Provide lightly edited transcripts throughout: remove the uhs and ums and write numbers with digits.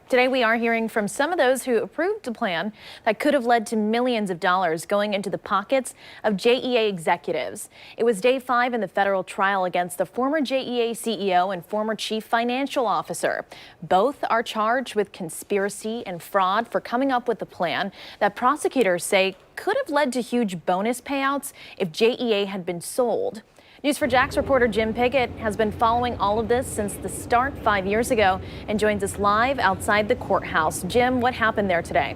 Today we are hearing from some of those who approved a plan that could have led to millions of dollars going into the pockets of JEA executives. It was day 5 in the federal trial against the former JEA CEO and former chief financial officer. Both are charged with conspiracy and fraud for coming up with a plan that prosecutors say could have led to huge bonus payouts if JEA had been sold. News4JAX reporter Jim Pickett has been following all of this since the start 5 years ago and joins us live outside the courthouse. Jim, what happened there today?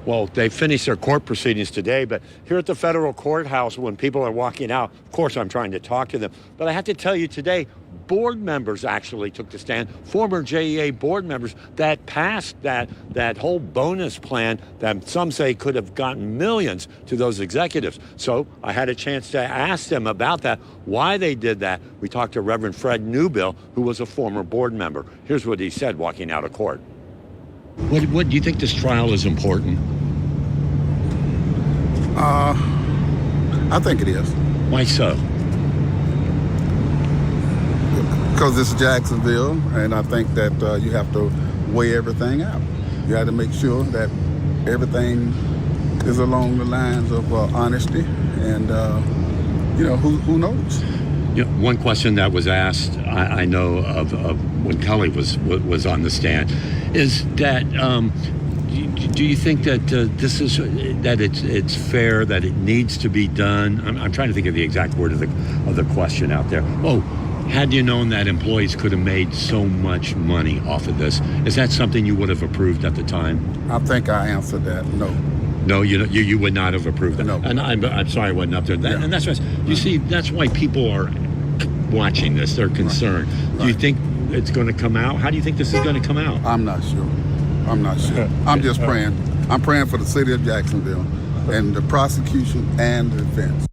Well, they finished their court proceedings today, but here at the federal courthouse, when people are walking out, of course, I'm trying to talk to them. But I have to tell you today, board members actually took the stand, former JEA board members that passed that whole bonus plan that some say could have gotten millions to those executives. So I had a chance to ask them about that, why they did that. We talked to Reverend Fred Newbill, who was a former board member. Here's what he said walking out of court. What do you think this trial is important? I think it is. Why so? Because it's Jacksonville, and I think that you have to weigh everything out. You have to make sure that everything is along the lines of honesty, and who knows? One question that was asked, I know of when Kelly was on the stand, is that do you think that it's fair, that it needs to be done? I'm trying to think of the exact word of the question out there. Oh, had you known that employees could have made so much money off of this, is that something you would have approved at the time? I think I answered that. No. No, you would not have approved that. No. And I'm sorry I wasn't up there. And that's why you see, that's why people are watching this. They're concerned. Right. Do you think it's going to come out? How do you think this is going to come out? I'm not sure. I'm just praying. I'm praying for the city of Jacksonville and the prosecution and the defense.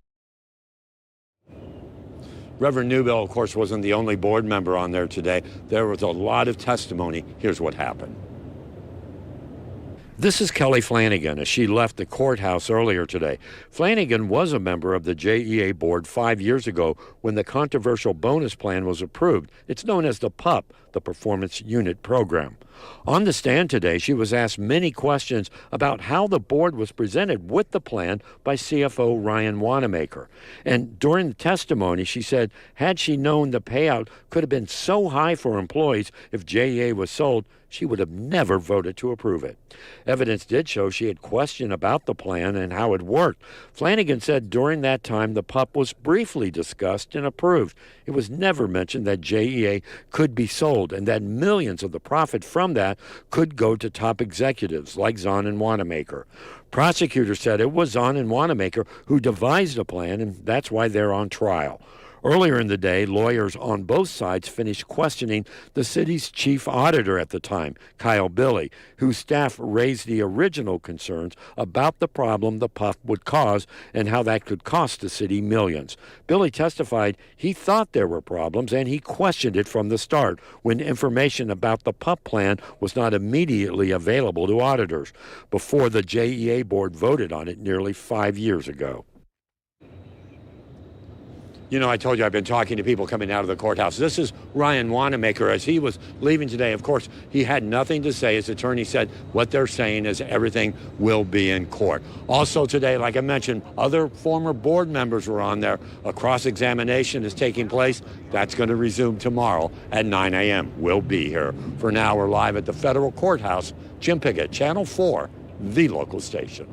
Reverend Newbill, of course, wasn't the only board member on there today. There was a lot of testimony. Here's what happened. This is Kelly Flanagan as she left the courthouse earlier today. Flanagan was a member of the JEA board 5 years ago when the controversial bonus plan was approved. It's known as the PUP, the Performance Unit Program. On the stand today, she was asked many questions about how the board was presented with the plan by CFO Ryan Wanamaker. And during the testimony, she said, had she known the payout could have been so high for employees if JEA was sold, she would have never voted to approve it. Evidence did show she had questioned about the plan and how it worked. Flanagan said during that time the PUP was briefly discussed and approved. It was never mentioned that JEA could be sold and that millions of the profit from that could go to top executives like Zahn and Wanamaker. Prosecutors said it was Zahn and Wanamaker who devised the plan, and that's why they're on trial. Earlier in the day, lawyers on both sides finished questioning the city's chief auditor at the time, Kyle Billy, whose staff raised the original concerns about the problem the PUP would cause and how that could cost the city millions. Billy testified he thought there were problems and he questioned it from the start when information about the PUP plan was not immediately available to auditors before the JEA board voted on it nearly 5 years ago. You know, I told you I've been talking to people coming out of the courthouse. This is Ryan Wanamaker. As he was leaving today, of course, he had nothing to say. His attorney said what they're saying is everything will be in court. Also today, like I mentioned, other former board members were on there. A cross-examination is taking place. That's going to resume tomorrow at 9 a.m. We'll be here. For now, we're live at the federal courthouse. Jim Pickett, Channel 4, the local station.